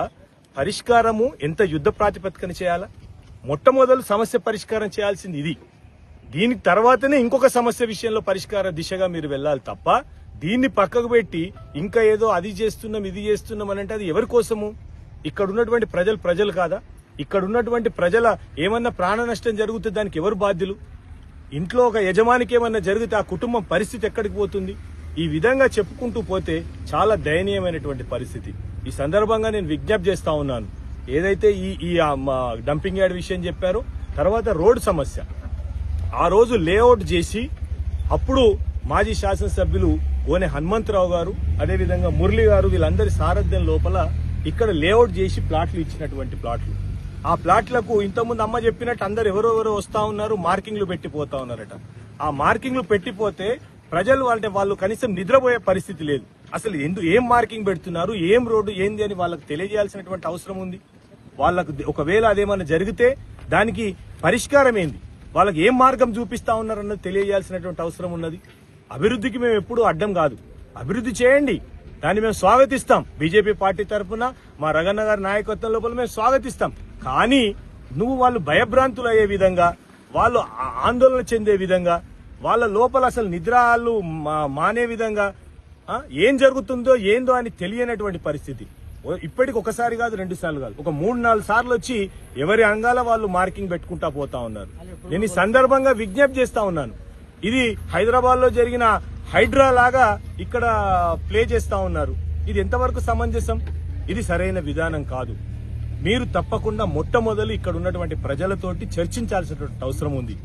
పరిష్కారము ఎంత యుద్ధ ప్రాతిపదికన చేయాలా? మొట్టమొదలు సమస్య పరిష్కారం చేయాల్సింది ఇది. దీనికి తర్వాతనే ఇంకొక సమస్య విషయంలో పరిష్కార దిశగా మీరు వెళ్ళాలి తప్ప దీన్ని పక్కకు పెట్టి ఇంకా ఏదో అది చేస్తున్నాం ఇది చేస్తున్నాం అని అంటే అది ఎవరి కోసము? ఇక్కడ ఉన్నటువంటి ప్రజలు కాదా? ఇక్కడ ఉన్నటువంటి ప్రజల ఏమన్నా ప్రాణ నష్టం జరిగితే దానికి ఎవరు బాధ్యులు? ఇంట్లో ఒక యజమానికి ఏమన్నా జరిగితే ఆ కుటుంబం పరిస్థితి ఎక్కడికి పోతుంది? ఈ విధంగా చెప్పుకుంటూ పోతే చాలా దయనీయమైనటువంటి పరిస్థితి. ఈ సందర్భంగా నేను విజ్ఞప్తి చేస్తా ఉన్నాను, ఏదైతే ఈ డంపింగ్ యార్డ్ విషయం చెప్పారో, తర్వాత రోడ్డు సమస్య ఆ రోజు లేఅవుట్ చేసి అప్పుడు మాజీ శాసనసభ్యులు గోనె హనుమంతరావు గారు అదేవిధంగా మురళి గారు వీళ్ళందరి సారథ్యం లోపల ఇక్కడ లేఅవుట్ చేసి ప్లాట్లు ఇచ్చినటువంటి ప్లాట్లు. ఆ ప్లాట్లకు ఇంతకుముందు అమ్మ చెప్పినట్టు అందరు ఎవరెవరో వస్తా ఉన్నారు, మార్కింగ్లు పెట్టిపోతా ఉన్నారట. ఆ మార్కింగ్లు పెట్టిపోతే ప్రజలు అంటే వాళ్ళు కనీసం నిద్రపోయే పరిస్థితి లేదు. అసలు ఏం మార్కింగ్ పెడుతున్నారు, ఏం రోడ్డు ఏంది అని వాళ్ళకు తెలియజేయాల్సినటువంటి అవసరం ఉంది. వాళ్ళకు ఒకవేళ అదేమన్నా జరిగితే దానికి పరిష్కారం ఏంది, వాళ్ళకి ఏం మార్గం చూపిస్తా ఉన్నారన్నది తెలియజేయాల్సినటువంటి అవసరం ఉన్నది. అభివృద్ధికి మేము ఎప్పుడూ అడ్డం కాదు, అభివృద్ధి చేయండి, దాన్ని మేము స్వాగతిస్తాం. బీజేపీ పార్టీ తరఫున మా రగన్న గారి నాయకత్వం లోపల మేము స్వాగతిస్తాం. కానీ నువ్వు వాళ్ళు భయభ్రాంతులు అయ్యే విధంగా, వాళ్ళు ఆందోళన చెందే విధంగా, వాళ్ళ లోపల అసలు నిద్రాలు మానే విధంగా ఏం జరుగుతుందో ఏందో అని తెలియనటువంటి పరిస్థితి. ఇప్పటికి ఒకసారి కాదు, 2 సార్లు కాదు, ఒక 3-4 సార్లు వచ్చి ఎవరి అంగాల వాళ్ళు మార్కింగ్ పెట్టుకుంటా పోతా ఉన్నారు. నేను ఈ సందర్భంగా విజ్ఞప్తి చేస్తా ఉన్నాను, ఇది హైదరాబాద్ లో జరిగిన హైడ్రా లాగా ఇక్కడ ప్లే చేస్తా ఉన్నారు. ఇది ఎంతవరకు సమంజసం? ఇది సరైన విధానం కాదు. మీరు తప్పకుండా మొట్టమొదలు ఇక్కడ ఉన్నటువంటి ప్రజలతోటి చర్చించాల్సినటువంటి అవసరం ఉంది.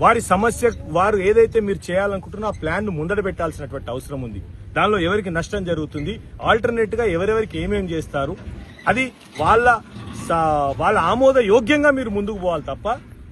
వారి సమస్య, వారు ఏదైతే మీరు చేయాలనుకుంటున్నా ఆ ప్లాన్ ను ముందట పెట్టాల్సినటువంటి అవసరం ఉంది. దానిలో ఎవరికి నష్టం జరుగుతుంది, ఆల్టర్నేట్ గా ఎవరెవరికి ఏమేమి చేస్తారు, అది వాళ్ళ ఆమోద యోగ్యంగా మీరు ముందుకు పోవాలి తప్ప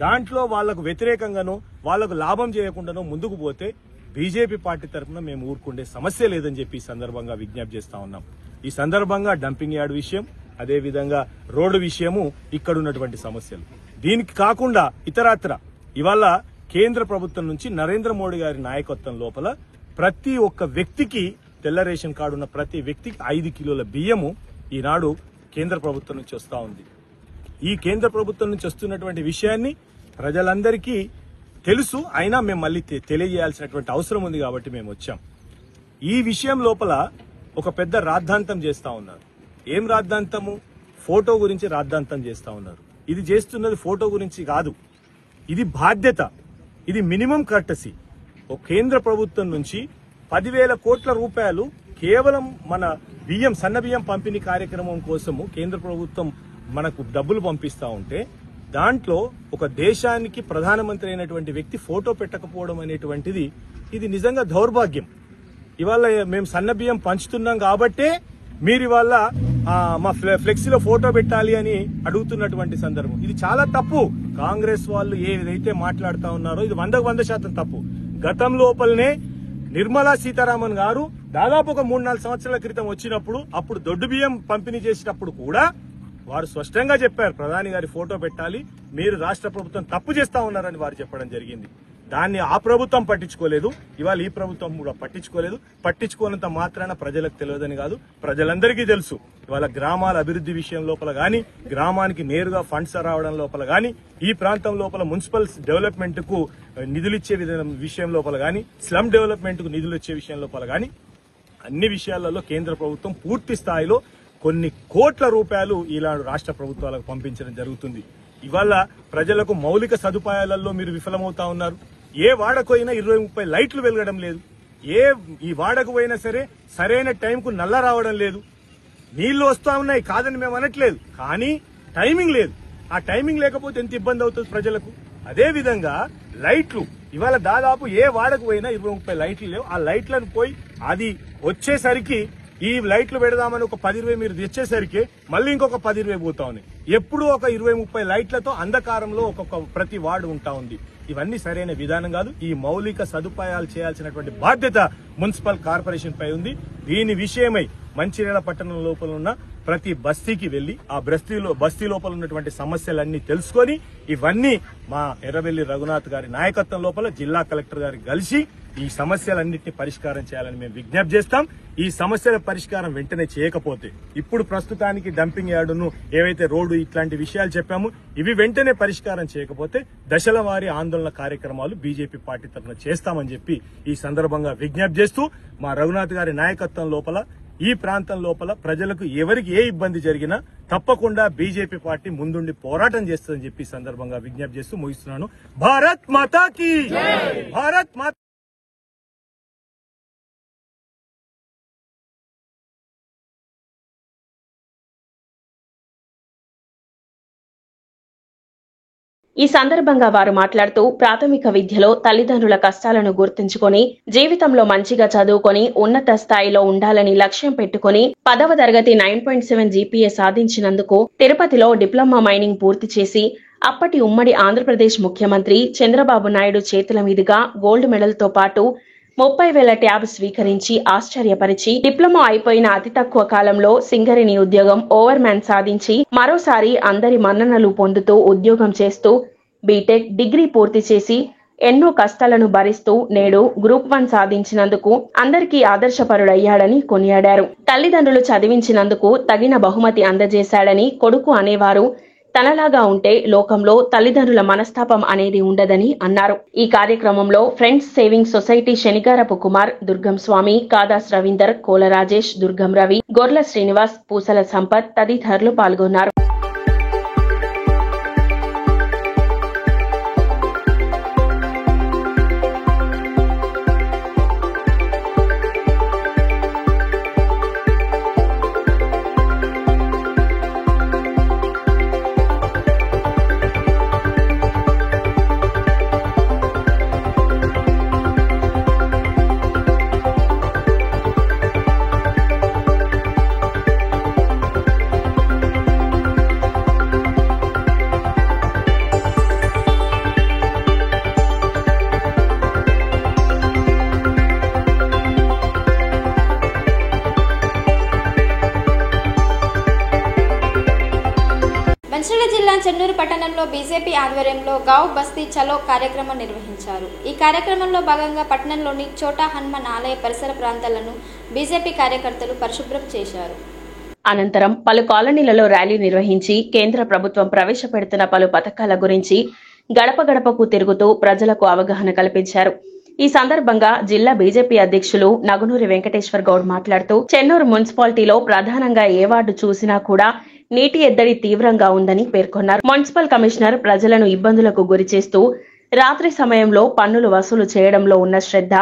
దాంట్లో వాళ్లకు వ్యతిరేకంగానో వాళ్లకు లాభం చేయకుండానో ముందుకు పోతే బీజేపీ పార్టీ తరఫున మేము ఊరుకుండే సమస్య లేదని చెప్పి ఈ సందర్భంగా విజ్ఞప్తి చేస్తా ఉన్నాం. ఈ సందర్భంగా డంపింగ్ యార్డ్ విషయం, అదేవిధంగా రోడ్డు విషయము, ఇక్కడ ఉన్నటువంటి సమస్యలు, దీనికి కాకుండా ఇతరత్ర ఇవాళ కేంద్ర ప్రభుత్వం నుంచి నరేంద్ర మోడీ గారి నాయకత్వం లోపల ప్రతి ఒక్క వ్యక్తికి తెల్ల రేషన్ కార్డు ఉన్న ప్రతి వ్యక్తికి 5 కిలోల బియ్యము ఈనాడు కేంద్ర ప్రభుత్వం నుంచి వస్తా ఉంది. ఈ కేంద్ర ప్రభుత్వం నుంచి వస్తున్నటువంటి విషయాన్ని ప్రజలందరికీ తెలుసు, అయినా మేము మళ్ళీ తెలియజేయాల్సినటువంటి అవసరం ఉంది కాబట్టి మేము వచ్చాం. ఈ విషయం లోపల ఒక పెద్ద రాద్ధాంతం చేస్తా ఉన్నారు. ఏం రాద్ధాంతము? ఫోటో గురించి రాద్ధాంతం చేస్తా ఉన్నారు. ఇది చేస్తున్నది ఫోటో గురించి కాదు, ఇది బాధ్యత, ఇది మినిమం కర్టసీ. ఒక కేంద్ర ప్రభుత్వం నుంచి 10,000 కోట్ల రూపాయలు కేవలం మన బియ్యం, సన్న బియ్యం పంపిణీ కార్యక్రమం కోసము కేంద్ర ప్రభుత్వం మనకు డబ్బులు పంపిస్తా ఉంటే దాంట్లో ఒక దేశానికి ప్రధానమంత్రి అయినటువంటి వ్యక్తి ఫోటో పెట్టకపోవడం అనేటువంటిది ఇది నిజంగా దౌర్భాగ్యం. ఇవాళ మేము సన్న బియ్యం పంచుతున్నాం కాబట్టే మీరు ఇవాళ మా ఫ్లెక్సీలో ఫోటో పెట్టాలి అని అడుగుతున్నటువంటి సందర్భం. ఇది చాలా తప్పు. కాంగ్రెస్ వాళ్ళు ఏదైతే మాట్లాడుతా ఉన్నారో ఇది 100% తప్పు. గతం లోపలనే నిర్మలా సీతారామన్ గారు దాదాపు ఒక 3-4 సంవత్సరాల క్రితం వచ్చినప్పుడు అప్పుడు దొడ్డు బియ్యం పంపిణీ చేసేటప్పుడు కూడా వారు స్పష్టంగా చెప్పారు, ప్రధాని గారి ఫోటో పెట్టాలి, మీరు రాష్ట్ర ప్రభుత్వం తప్పు చేస్తా ఉన్నారని వారు చెప్పడం జరిగింది. దాన్ని ఆ ప్రభుత్వం పట్టించుకోలేదు, ఇవాళ ఈ ప్రభుత్వం కూడా పట్టించుకోలేదు. పట్టించుకోనంత మాత్రాన ప్రజలకు తెలియదని కాదు, ప్రజలందరికీ తెలుసు. ఇవాళ గ్రామాల అభివృద్ధి విషయం లోపల గాని, గ్రామానికి నేరుగా ఫండ్స్ రావడం లోపల గాని, ఈ ప్రాంతం లోపల మున్సిపల్ డెవలప్మెంట్ కు నిధులు ఇచ్చే విషయం లోపల గాని, స్లమ్ డెవలప్మెంట్ కు నిధులు ఇచ్చే విషయం లోపల గాని, అన్ని విషయాలలో కేంద్ర ప్రభుత్వం పూర్తి స్థాయిలో కొన్ని కోట్ల రూపాయలు ఈనాడు రాష్ట్ర ప్రభుత్వాలకు పంపించడం జరుగుతుంది. ఇవాళ ప్రజలకు మౌలిక సదుపాయాలలో మీరు విఫలమవుతా ఉన్నారు. ఏ వాడకు అయినా 20-30 లైట్లు వెలగడం లేదు. ఈ వాడకు పోయినా సరే సరైన టైంకు నల్ల రావడం లేదు. నీళ్లు వస్తా ఉన్నాయి కాదని మేము అనట్లేదు, కానీ టైమింగ్ లేదు. ఆ టైమింగ్ లేకపోతే ఎంత ఇబ్బంది అవుతుంది ప్రజలకు. అదే విధంగా లైట్లు ఇవాళ దాదాపు ఏ వాడకు పోయినా 20-30 లైట్లు లేవు. ఆ లైట్లను పోయి అది వచ్చేసరికి ఈ లైట్లు పెడదామని ఒక 10-20 మీరు తెచ్చేసరికి మళ్ళీ ఇంకొక 10-20 పోతా ఉన్నాయి. ఎప్పుడూ ఒక 20-30 లైట్లతో అంధకారంలో ఒక్కొక్క ప్రతి వార్డు ఉంటా ఉంది. ఇవన్నీ సరైన విధానం కాదు. ఈ మౌలిక సదుపాయాలు చేయాల్సినటువంటి బాధ్యత మున్సిపల్ కార్పొరేషన్ పై ఉంది. దీని విషయమై మంచిర్యాల పట్టణం లోపల ఉన్న ప్రతి బస్తీకి వెళ్లి ఆ బస్తీ లోపల ఉన్నటువంటి సమస్యలన్నీ తెలుసుకొని ఇవన్నీ మా ఎర్రబెల్లి రఘునాథ్ గారి నాయకత్వం లోపల జిల్లా కలెక్టర్ గారికి కలిసి ఈ సమస్యలన్నింటినీ పరిష్కారం చేయాలని మేము విజ్ఞప్తి చేస్తాం. ఈ సమస్యల పరిష్కారం వెంటనే చేయకపోతే ఇప్పుడు ప్రస్తుతానికి డంపింగ్ యార్డును ఏవైతే రోడ్డు ఇట్లాంటి విషయాలు చెప్పామో ఇవి వెంటనే పరిష్కారం చేయకపోతే దశల వారీ ఆందోళన కార్యక్రమాలు బీజేపీ పార్టీ తరఫున చేస్తామని చెప్పి ఈ సందర్భంగా విజ్ఞప్తి చేస్తూ మా రఘునాథ్ గారి నాయకత్వం లోపల ఈ ప్రాంతం లోపల ప్రజలకు ఎవరికి ఏ ఇబ్బంది జరిగినా తప్పకుండా బీజేపీ పార్టీ ముందుండి పోరాటం చేస్తుందని చెప్పి సందర్భంగా విజ్ఞప్తి చేస్తూ ముగిస్తున్నాను. భారత్ మాతా కీ భారత్ మాతా. ఈ సందర్భంగా వారు మాట్లాడుతూ ప్రాథమిక విద్యలో తల్లిదండ్రుల కష్టాలను గుర్తుంచుకొని జీవితంలో మంచిగా చదువుకొని ఉన్నత స్థాయిలో ఉండాలని లక్ష్యం పెట్టుకుని 10వ తరగతి 9.7 జీపీఏ సాధించినందుకు తిరుపతిలో డిప్లొమా మైనింగ్ పూర్తి చేసి అప్పటి ఉమ్మడి ఆంధ్రప్రదేశ్ ముఖ్యమంత్రి చంద్రబాబు నాయుడు చేతుల మీదుగా గోల్డ్ మెడల్ తో పాటు 30,000 ట్యాబ్ స్వీకరించి ఆశ్చర్యపరిచి డిప్లొమా అయిపోయిన అతి తక్కువ కాలంలో సింగరేణి ఉద్యోగం ఓవర్ మ్యాన్ సాధించి మరోసారి అందరి మన్ననలు పొందుతూ ఉద్యోగం చేస్తూ బీటెక్ డిగ్రీ పూర్తి చేసి ఎన్నో కష్టాలను భరిస్తూ నేడు గ్రూప్ 1 సాధించినందుకు అందరికీ ఆదర్శపరుడయ్యాడని కొనియాడారు. తల్లిదండ్రులు చదివించినందుకు తగిన బహుమతి అందజేశాడని కొడుకు అనేవారు తనలాగా ఉంటే లోకంలో తల్లిదండ్రుల మనస్తాపం అనేది ఉండదని అన్నారు. ఈ కార్యక్రమంలో friends saving society Shanigarapu Kumar, Durgam Swamy, Kadas Ravinder, Kola Rajesh, Durgam Ravi, Gorla Srinivas, Pusala Sampath తదితరులు పాల్గొన్నారు. మంచిర్యాల జిల్లా చెన్నూరు పట్టణంలో బీజేపీ ఆధ్వర్యంలో గావ్ బస్తీ చలో కార్యక్రమం నిర్వహించారు. ఈ కార్యక్రమంలో భాగంగా పట్టణంలోని చోటా హనుమాన్ ఆలయ పరిసర ప్రాంతాలను బీజేపీ కార్యకర్తలు పరిశుభ్రం చేశారు. అనంతరం పలు కాలనీలలో ర్యాలీ నిర్వహించి కేంద్ర ప్రభుత్వం ప్రవేశపెడుతున్న పలు పథకాల గురించి గడప గడపకు తిరుగుతూ ప్రజలకు అవగాహన కల్పించారు. ఈ సందర్భంగా జిల్లా బీజేపీ అధ్యక్షులు నగునూరి వెంకటేశ్వర్ గౌడ్ మాట్లాడుతూ చెన్నూరు మున్సిపాలిటీలో ప్రధానంగా ఏ వార్డు చూసినా కూడా నీటి ఎద్దడి తీవ్రంగా ఉందని పేర్కొన్నారు. మున్సిపల్ కమిషనర్ ప్రజలను ఇబ్బందులకు గురిచేస్తూ రాత్రి సమయంలో పన్నులు వసూలు చేయడంలో ఉన్న శ్రద్ధ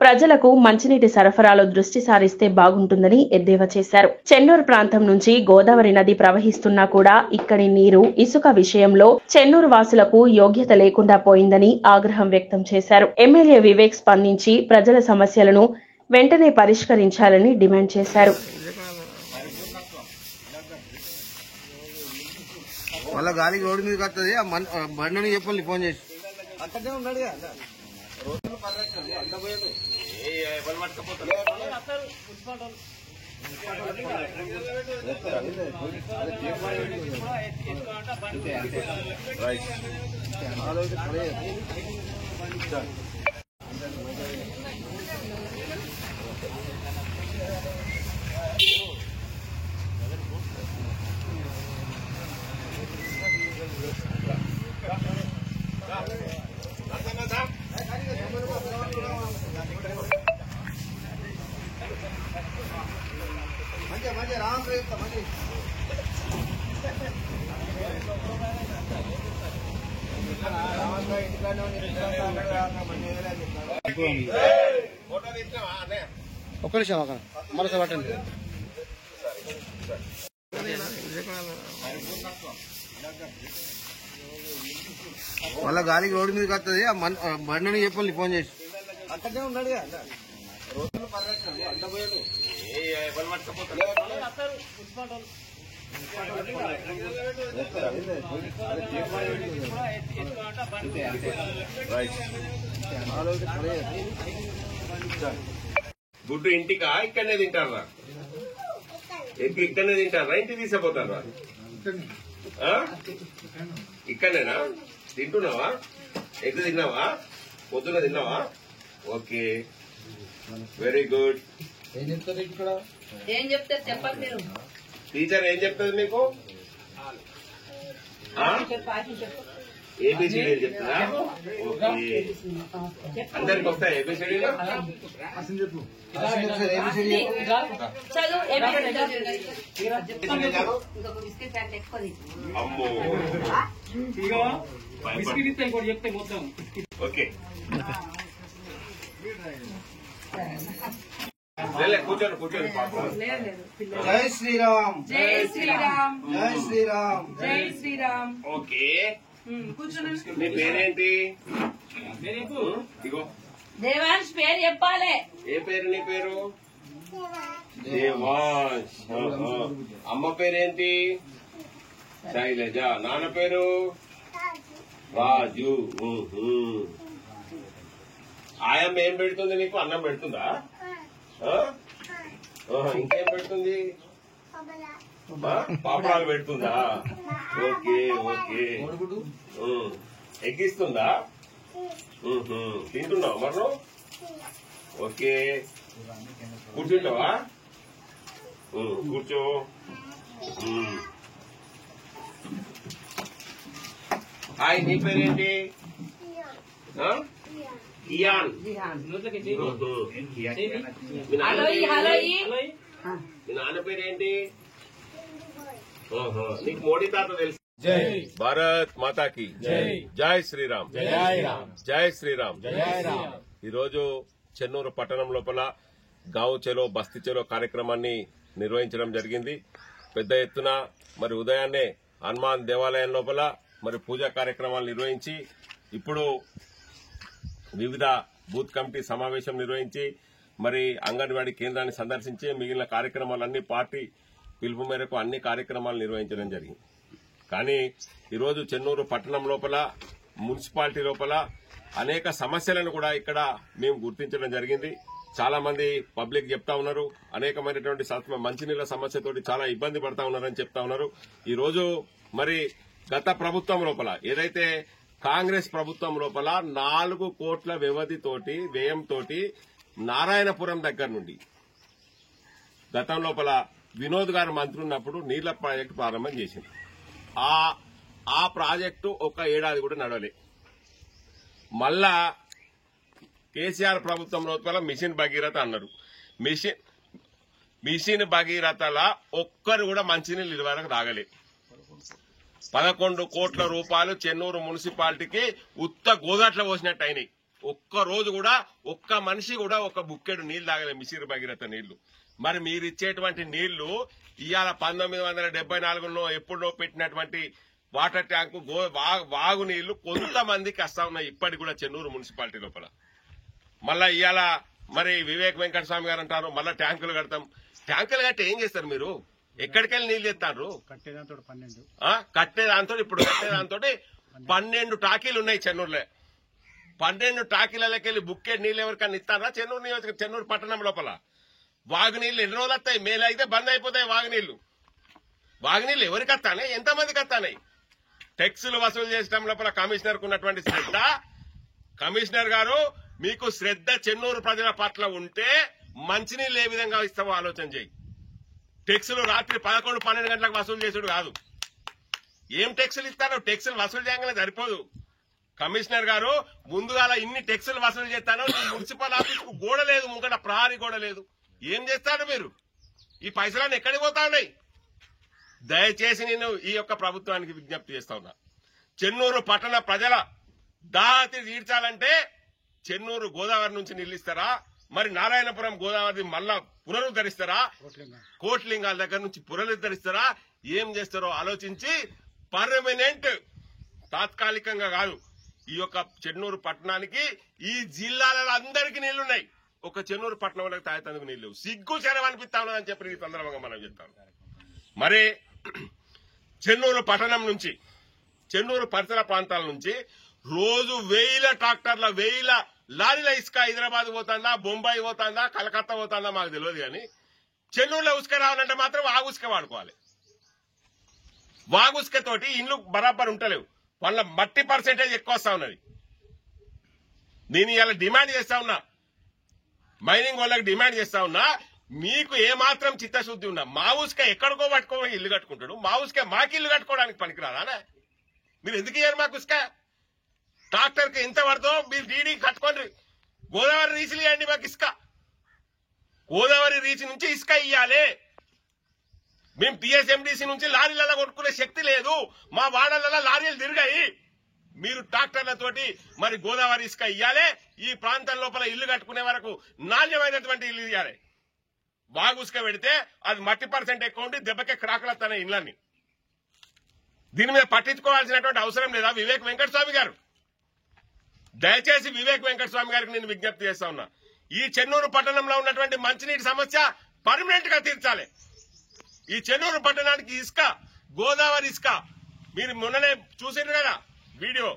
ప్రజలకు మంచినీటి సరఫరాలో దృష్టి సారిస్తే బాగుంటుందని ఎద్దేవా చేశారు. చెన్నూరు ప్రాంతం నుంచి గోదావరి నది ప్రవహిస్తున్నా కూడా ఇక్కడి నీరు ఇసుక విషయంలో చెన్నూరు వాసులకు యోగ్యత లేకుండా పోయిందని ఆగ్రహం వ్యక్తం చేశారు. ఎమ్మెల్యే వివేక్ స్పందించి ప్రజల సమస్యలను వెంటనే పరిష్కరించాలని డిమాండ్ చేశారు. మళ్ళా గాలికి రోడ్డు మీదకి వస్తుంది బండి చెప్పండి ఫోన్ చేసి అక్కడే ఉన్నాడు ఒక్క నిమిషం అక్కడ మనసు పట్టండి. మళ్ళా గాలికి రోడ్డు మీదకి వస్తుంది బండి చెప్పండి ఫోన్ చేసి అక్కడే ఉన్నాడు గుడ్డు ఇంటికా ఇక్కడనే తింటారా? ఎగ్ ఇక్కడనే తింటారా? ఇంటికి తీసుకుపోతారా? ఇక్కడనేనా తింటున్నావా? ఎగ్ తిన్నావా? పొద్దున తిన్నావా? Okay, very good. ఏం చెప్తారు ఇక్కడ? ఏం చెప్తారు చెప్పండి మీరు. టీచర్ ఏం చెప్తుంది మీకు? ఏబిసిడీలు చెప్తుందా? ఓకే, అందరికి వస్తాయి ఏబిసిడీలు? అమ్మో, ఓకే కూర్చోండి కూర్చోండి. జై శ్రీరామ్, జై శ్రీరామ్, జై శ్రీరామ్, జై శ్రీరామ్. ఓకే, కూర్చోండి. మీ పేరేంటి? ఇగో దేవాంశ్ పేరు చెప్పాలి. ఏ పేరు నీ పేరు? దేవాంశ్. అమ్మ పేరేంటి? శైలజ. నాన్న పేరు? రాజు. ఆయమ్మ ఏం పెడుతుంది నీకు? అన్నం పెడుతుందా? ఇంకేం పెడుతుంది? పాపడాలు పెడుతుందా? Okay okay. ఎగ్గిస్తుందా? తింటున్నావు మరి? ఓకే, కూర్చుంటావా? కూర్చో. హాయ్, నీ పేరేంటి? ఇయాన్. మీ నాన్న పేరేంటి? నీకు మోడీ తాత తెలుసు? జై భారత్ మాతాకి జై శ్రీరామ్, జై శ్రీరామ్. ఈరోజు చెన్నూరు పట్టణం లోపల గావ్ చెలో బస్తీ చెలో కార్యక్రమాన్ని నిర్వహించడం జరిగింది. పెద్ద ఎత్తున మరి ఉదయాన్నే హనుమాన్ దేవాలయం లోపల మరి పూజా కార్యక్రమాలు నిర్వహించి ఇప్పుడు వివిధ బూత్ కమిటీ సమావేశం నిర్వహించి మరి అంగన్వాడీ కేంద్రాన్ని సందర్శించి మిగిలిన కార్యక్రమాలన్నీ పార్టీ పిలుపు మేరకు అన్ని కార్యక్రమాలు నిర్వహించడం జరిగింది. కానీ ఈరోజు చెన్నూరు పట్టణం లోపల మున్సిపాలిటీ లోపల అనేక సమస్యలను కూడా ఇక్కడ మేము గుర్తించడం జరిగింది. చాలా మంది పబ్లిక్ చెప్తా ఉన్నారు, అనేకమైనటువంటి మంచినీళ్ల సమస్యతోటి చాలా ఇబ్బంది పడతా ఉన్నారని చెప్తా ఉన్నారు. ఈ రోజు మరి గత ప్రభుత్వం లోపల ఏదైతే కాంగ్రెస్ ప్రభుత్వం లోపల 4 కోట్ల వ్యయంతో నారాయణపురం దగ్గర నుండి గతం లోపల వినోద్ గారు మంత్రి ఉన్నప్పుడు నీళ్ల ప్రాజెక్టు ప్రారంభం చేసింది. ఆ ప్రాజెక్టు ఒక ఏడాది కూడా నడవలే. మళ్ళా కేసీఆర్ ప్రభుత్వం లోపల మిషన్ భగీరథ అన్నారు. మిషన్ భగీరథలా ఒక్కరు కూడా మంచినీళ్ళు ఇదివరకు తాగలే. 11 కోట్ల రూపాయలు చెన్నూరు మున్సిపాలిటీకి ఉత్త గోదాట్లో పోసినట్టు అయినాయి. ఒక్క రోజు కూడా ఒక్క మనిషి కూడా ఒక బుక్కెడు నీళ్లు తాగలే మిషన్ భగీరథ నీళ్లు. మరి మీరు ఇచ్చేటువంటి నీళ్లు ఇవాళ 1974లో ఎప్పుడో పెట్టినటువంటి వాటర్ ట్యాంకు వాగు నీళ్లు కొంతమందికి వస్తా ఉన్నాయి ఇప్పటికి కూడా చెన్నూరు మున్సిపాలిటీ లోపల. మళ్ళా ఇవాళ మరి వివేక్ వెంకటస్వామి గారు అంటారు మళ్ళా ట్యాంకులు కడతాం. ట్యాంకులు కట్టి ఏం చేస్తారు మీరు? ఎక్కడికెళ్ళి నీళ్లు తెస్తారు? కట్టేదాంతో ఇప్పుడు కట్టేదాంతో 12 టాకీలు ఉన్నాయి చెన్నూరులో. 12 టాకీలకెళ్ళి బుక్కే నీళ్లు ఎవరికన్నా ఇస్తారా? చెన్నూరు పట్టణం లోపల వాగునీళ్లు ఎన్ని రోజులు వస్తాయి? మేలు అయితే బంద్ అయిపోతాయి వాగునీళ్లు. వాగునీళ్లు ఎవరికి వస్తానే? ఎంతమందికి వస్తాయి? టెక్సులు వసూలు చేసడం లోపల కమిషనర్ కు ఉన్నటువంటి శ్రద్ధ, కమిషనర్ గారు మీకు శ్రద్ధ చెన్నూరు ప్రజల పట్ల ఉంటే మంచినీళ్ళు ఏ విధంగా ఇస్తావో ఆలోచన చేయి. టెక్సులు రాత్రి 11-12 గంటలకు వసూలు చేసుడు కాదు. ఏం టెక్సులు ఇస్తారో? టెక్సులు వసూలు చేయగానే సరిపోదు. కమిషనర్ గారు ముందుగా ఇన్ని టెక్సులు వసూలు చేస్తాను, మున్సిపల్ ఆఫీస్ కు గోడ లేదు, ముంగట ప్రహరీ గోడ లేదు. ఏం చేస్తారు మీరు? ఈ పైసలన్నీ ఎక్కడికి పోతా ఉన్నాయి? దయచేసి నేను ఈ యొక్క ప్రభుత్వానికి విజ్ఞప్తి చేస్తా ఉన్నా. చెన్నూరు పట్టణ ప్రజల దాహతి తీర్చాలంటే చెన్నూరు గోదావరి నుంచి నిలిస్తారా? మరి నారాయణపురం గోదావరి మళ్ళా పునరుద్ధరిస్తారా? కోట్లింగాల దగ్గర నుంచి పునరుద్ధరిస్తారా? ఏం చేస్తారో ఆలోచించి పర్మనెంట్, తాత్కాలికంగా కాదు, ఈ యొక్క చెన్నూరు పట్టణానికి ఈ జిల్లాలలో అందరికీ నీళ్లున్నాయి. ఒక చెన్నూరు పట్టణం వాళ్ళకి తాగేందుకు నీళ్ళు లేవు. సిగ్గు శరం అనిపిస్తా ఉన్నదని చెప్పి ఈ సందర్భంగా మనం చెప్తాం. మరి చెన్నూరు పట్టణం నుంచి, చెన్నూరు పరిసర ప్రాంతాల నుంచి రోజు 1000 ట్రాక్టర్ల 1000 లారీల ఇసుక హైదరాబాద్ పోతుందా, బొంబాయి పోతుందా, కలకత్తా పోతుందా మాకు తెలియదు. కానీ చెన్నూరులో ఉసుక రావాలంటే మాత్రం వాగుసుక వాడుకోవాలి. వాగుసుకతోటి ఇండ్లు బరాబర్ ఉంటలేవు. వాళ్ళ మట్టి పర్సెంటేజ్ ఎక్కువ వస్తా ఉన్నది. దీన్ని ఇలా డిమాండ్ చేస్తా ఉన్నా, మైనింగ్ వాళ్ళకి డిమాండ్ చేస్తా ఉన్నా, మీకు ఏమాత్రం చిత్తశుద్ధి ఉన్నా మా ఉసుక ఎక్కడికో పట్టుకోవడానికి ఇల్లు కట్టుకుంటాడు, మా ఉసుక మాకు ఇల్లు కట్టుకోవడానికి పనికిరాదా? మీరు ఎందుకు ఇయ్యారు మాకు ఉసుక? ట్రాక్టర్కి ఎంత పడుతుందో మీరు డీడీ కట్టుకోండి. గోదావరి రీచ్లు ఇవ్వండి మాకు ఇసుక. గోదావరి రీచ్ నుంచి ఇసుక ఇయ్యాలి. మేము టీఎస్ఎండిసి నుంచి లారీలలో కొనుక్కునే శక్తి లేదు. మా వాడలలో లారీలు తిరిగాయి. మీరు ట్రాక్టర్లతోటి మరి గోదావరి ఇసుక ఇయ్యాలి. ఈ ప్రాంతం లోపల ఇల్లు కట్టుకునే వరకు నాణ్యమైనటువంటి ఇల్లు ఇయ్యాలి. బాగుసుక పెడితే అది మట్టి పర్సెంట్ ఎక్కువ ఉండి దెబ్బకే క్రాకులస్తాయి ఇళ్ళని. దీని మీద పట్టించుకోవాల్సినటువంటి అవసరం లేదా? వివేక్ వెంకటస్వామి గారు, దయచేసి వివేక్ వెంకటస్వామి గారికి నేను విజ్ఞప్తి చేస్తా ఉన్నా, ఈ చెన్నూరు పట్టణంలో ఉన్నటువంటి మంచినీటి సమస్య పర్మనెంట్ గా తీర్చాలి. ఈ చెన్నూరు పట్టణానికి ఇసుక, గోదావరి ఇసుక, మీరు మొన్ననే చూసారు కదా వీడియో,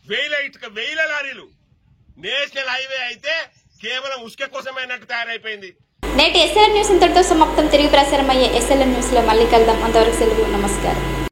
1000 లారీలు నేషనల్ హైవే అయితే కేవలం ఉసుక కోసమైనట్టు తయారైపోయింది. నేటి ఎస్ఎల్ఎన్ న్యూస్ ఇంతటితో సమాప్తం. తిరిగి ప్రసారం అయ్యే ఎస్ఎల్ఎన్ న్యూస్ లో మళ్ళీ కలుద్దాం. అంతవరకు సెలవు. నమస్కారం.